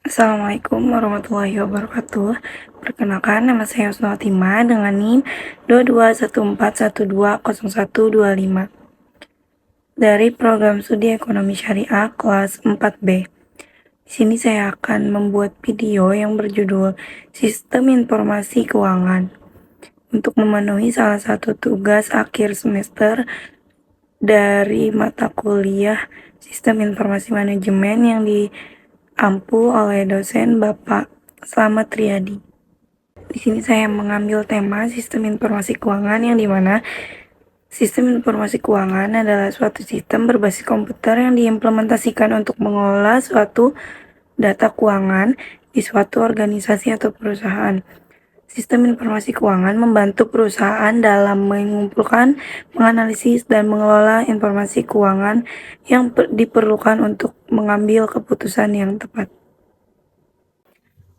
Assalamualaikum warahmatullahi wabarakatuh. Perkenalkan, nama saya Husnul Khotimah dengan NIM 2214120125 dari program studi ekonomi syariah kelas 4B. Di sini saya akan membuat video yang berjudul Sistem Informasi Keuangan untuk memenuhi salah satu tugas akhir semester dari mata kuliah Sistem Informasi Manajemen yang diampu oleh dosen Bapak Slamet Riyadi. Di sini saya mengambil tema sistem informasi keuangan yang dimana sistem informasi keuangan adalah suatu sistem berbasis komputer yang diimplementasikan untuk mengelola suatu data keuangan di suatu organisasi atau perusahaan. Sistem informasi keuangan membantu perusahaan dalam mengumpulkan, menganalisis, dan mengelola informasi keuangan yang diperlukan untuk mengambil keputusan yang tepat.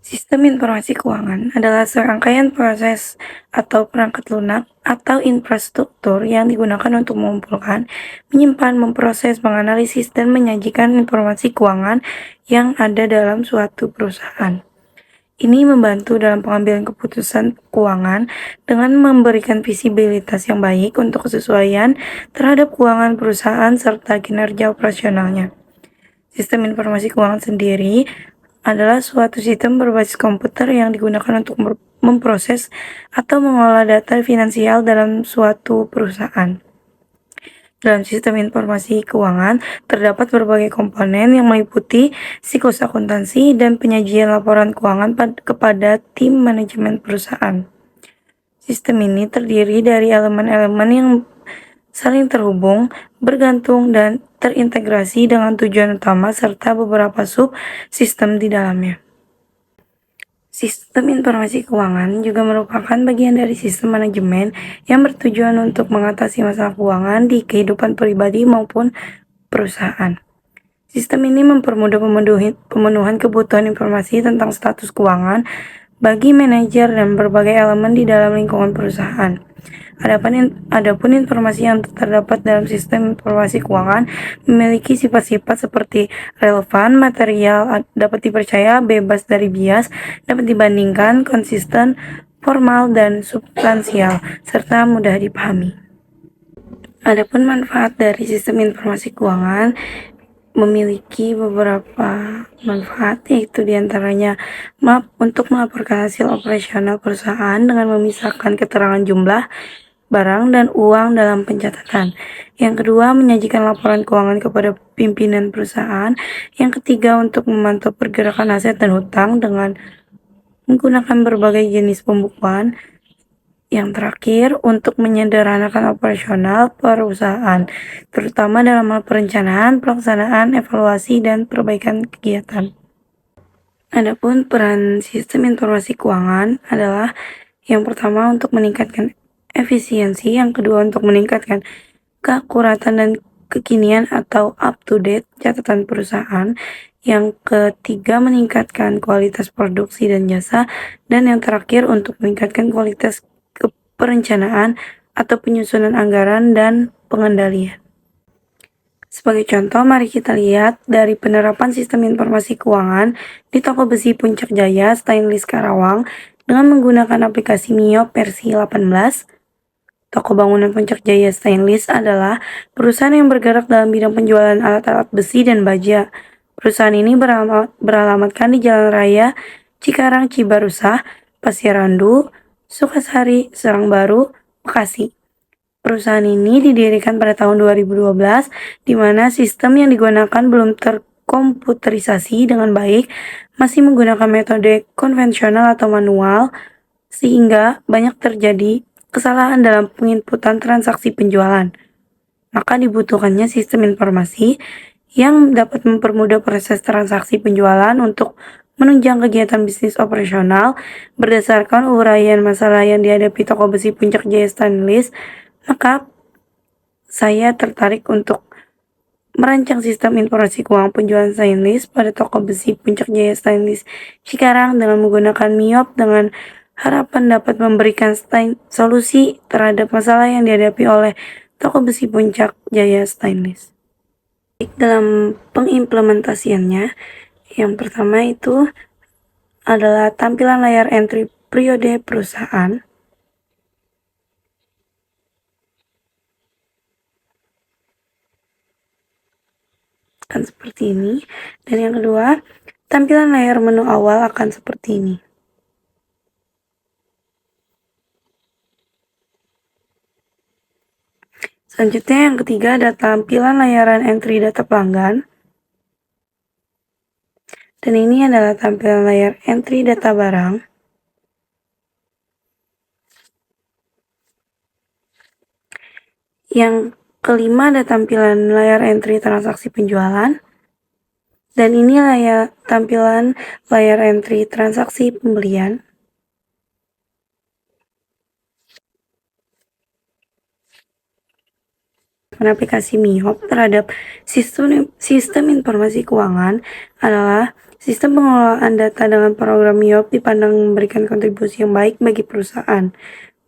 Sistem informasi keuangan adalah serangkaian proses atau perangkat lunak atau infrastruktur yang digunakan untuk mengumpulkan, menyimpan, memproses, menganalisis, dan menyajikan informasi keuangan yang ada dalam suatu perusahaan. Ini membantu dalam pengambilan keputusan keuangan dengan memberikan visibilitas yang baik untuk kesesuaian terhadap keuangan perusahaan serta kinerja operasionalnya. Sistem informasi keuangan sendiri adalah suatu sistem berbasis komputer yang digunakan untuk memproses atau mengolah data finansial dalam suatu perusahaan. Dalam sistem informasi keuangan, terdapat berbagai komponen yang meliputi siklus akuntansi dan penyajian laporan keuangan kepada tim manajemen perusahaan. Sistem ini terdiri dari elemen-elemen yang saling terhubung, bergantung, dan terintegrasi dengan tujuan utama serta beberapa sub-sistem di dalamnya. Sistem informasi keuangan juga merupakan bagian dari sistem manajemen yang bertujuan untuk mengatasi masalah keuangan di kehidupan pribadi maupun perusahaan. Sistem ini mempermudah pemenuhan kebutuhan informasi tentang status keuangan bagi manajer dan berbagai elemen di dalam lingkungan perusahaan. Adapun informasi yang terdapat dalam sistem informasi keuangan memiliki sifat-sifat seperti relevan, material, dapat dipercaya, bebas dari bias, dapat dibandingkan, konsisten, formal, dan substansial, serta mudah dipahami. Adapun manfaat dari sistem informasi keuangan memiliki beberapa manfaat, yaitu diantaranya untuk melaporkan hasil operasional perusahaan dengan memisahkan keterangan jumlah, barang, dan uang dalam pencatatan. Yang kedua, menyajikan laporan keuangan kepada pimpinan perusahaan. Yang ketiga, untuk memantau pergerakan aset dan hutang dengan menggunakan berbagai jenis pembukuan. Yang terakhir, untuk menyederhanakan operasional perusahaan, terutama dalam hal perencanaan, pelaksanaan, evaluasi, dan perbaikan kegiatan. Adapun peran sistem informasi keuangan adalah yang pertama untuk meningkatkan efisiensi, yang kedua untuk meningkatkan keakuratan dan kekinian atau up-to-date catatan perusahaan, yang ketiga meningkatkan kualitas produksi dan jasa, dan yang terakhir untuk meningkatkan kualitas perencanaan atau penyusunan anggaran dan pengendalian. Sebagai contoh, mari kita lihat dari penerapan sistem informasi keuangan di toko besi Puncak Jaya Stainless Karawang dengan menggunakan aplikasi Mio versi 18. Toko bangunan Puncak Jaya Stainless adalah perusahaan yang bergerak dalam bidang penjualan alat-alat besi dan baja. Perusahaan ini beralamatkan di Jalan Raya Cikarang Cibarusah, Pasir Randu, Sukasari, Serang Baru, Bekasi. Perusahaan ini didirikan pada tahun 2012, di mana sistem yang digunakan belum terkomputerisasi dengan baik, masih menggunakan metode konvensional atau manual, sehingga banyak terjadi kesalahan dalam penginputan transaksi penjualan. Maka dibutuhkannya sistem informasi yang dapat mempermudah proses transaksi penjualan untuk menunjang kegiatan bisnis operasional berdasarkan uraian masalah yang dihadapi toko besi Puncak Jaya Stainless. Maka saya tertarik untuk merancang sistem informasi keuangan penjualan stainless pada toko besi Puncak Jaya Stainless Cikarang dengan menggunakan MIOP dengan harapan dapat memberikan solusi terhadap masalah yang dihadapi oleh toko besi Puncak Jaya Stainless. Dalam pengimplementasiannya, Yang pertama itu adalah tampilan layar entry periode perusahaan. Akan seperti ini. Dan yang kedua, tampilan layar menu awal akan seperti ini. Selanjutnya yang ketiga ada tampilan layaran entry data pelanggan. Dan ini adalah tampilan layar entry data barang. Yang kelima ada tampilan layar entry transaksi penjualan. Dan ini tampilan layar entry transaksi pembelian. Aplikasi MIOP terhadap sistem informasi keuangan adalah sistem pengelolaan data dengan program MIOP dipandang memberikan kontribusi yang baik bagi perusahaan.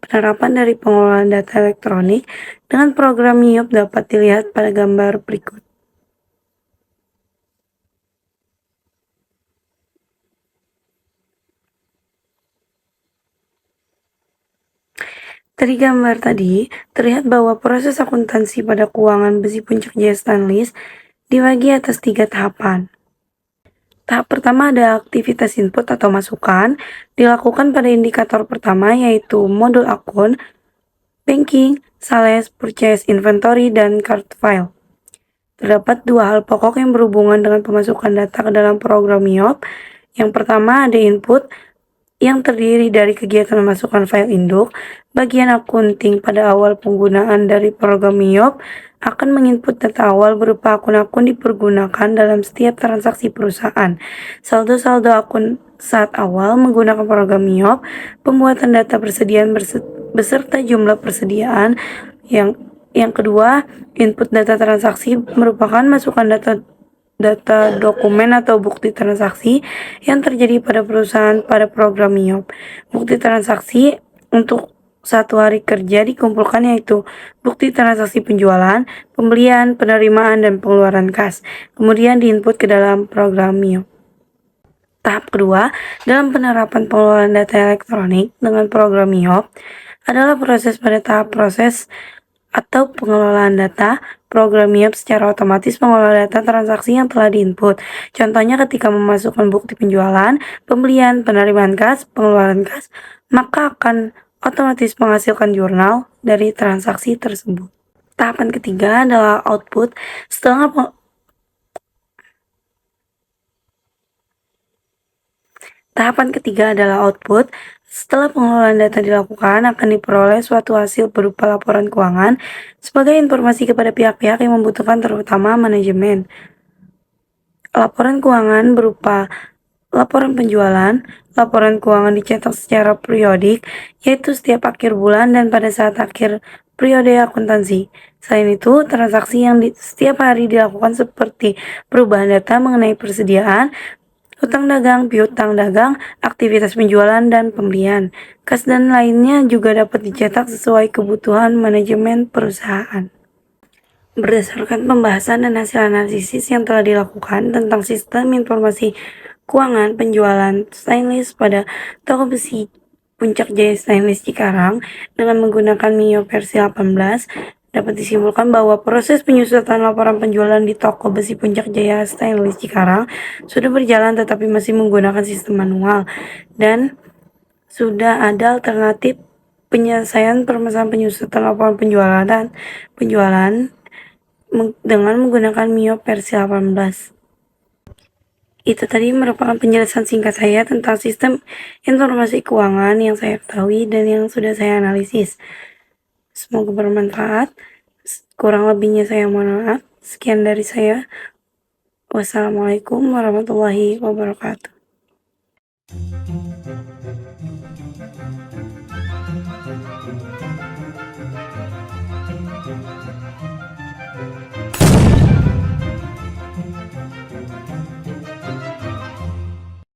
Penerapan dari pengelolaan data elektronik dengan program MIOP dapat dilihat pada gambar berikut. Dari gambar tadi, terlihat bahwa proses akuntansi pada keuangan Besi Puncak Jaya Stainless dibagi atas 3 tahapan. Tahap pertama ada aktivitas input atau masukan, dilakukan pada indikator pertama yaitu modul akun, banking, sales, purchase, inventory, dan card file. Terdapat 2 hal pokok yang berhubungan dengan pemasukan data ke dalam program MIOP. Yang pertama ada input, yang terdiri dari kegiatan memasukkan file induk. Bagian akunting pada awal penggunaan dari program MIOP akan menginput data awal berupa akun-akun dipergunakan dalam setiap transaksi perusahaan. Saldo-saldo akun saat awal menggunakan program MIOP, pembuatan data persediaan beserta jumlah persediaan. Yang kedua, input data transaksi merupakan masukan data dokumen atau bukti transaksi yang terjadi pada perusahaan pada program MIOP. Bukti transaksi untuk 1 hari kerja dikumpulkan yaitu bukti transaksi penjualan, pembelian, penerimaan, dan pengeluaran kas. Kemudian diinput ke dalam program MIOP. Tahap kedua, dalam penerapan pengelolaan data elektronik dengan program MIOP adalah proses pada tahap proses atau pengelolaan data. Program MIOP secara otomatis mengolah data transaksi yang telah diinput. Contohnya ketika memasukkan bukti penjualan, pembelian, penerimaan kas, pengeluaran kas, maka akan otomatis menghasilkan jurnal dari transaksi tersebut. Tahapan ketiga adalah output. Tahapan ketiga adalah output. Setelah pengelolaan data dilakukan, akan diperoleh suatu hasil berupa laporan keuangan sebagai informasi kepada pihak-pihak yang membutuhkan, terutama manajemen. Laporan keuangan berupa laporan penjualan. Laporan keuangan dicetak secara periodik, yaitu setiap akhir bulan dan pada saat akhir periode akuntansi. Selain itu, transaksi yang setiap hari dilakukan seperti perubahan data mengenai persediaan, hutang dagang, piutang dagang, aktivitas penjualan dan pembelian, kas dan lainnya juga dapat dicetak sesuai kebutuhan manajemen perusahaan. Berdasarkan pembahasan dan hasil analisis yang telah dilakukan tentang sistem informasi keuangan penjualan stainless pada toko besi Puncak Jaya Stainless Cikarang dengan menggunakan MIOP versi 18, dapat disimpulkan bahwa proses penyusutan laporan penjualan di toko besi Puncak Jaya Stainless Cikarang sudah berjalan tetapi masih menggunakan sistem manual dan sudah ada alternatif penyelesaian permasalahan penyusutan laporan penjualan dengan menggunakan MIOP versi 18. Itu tadi merupakan penjelasan singkat saya tentang sistem informasi keuangan yang saya ketahui dan yang sudah saya analisis. Semoga bermanfaat. Kurang lebihnya saya mohon maaf. Sekian dari saya. Wassalamualaikum warahmatullahi wabarakatuh.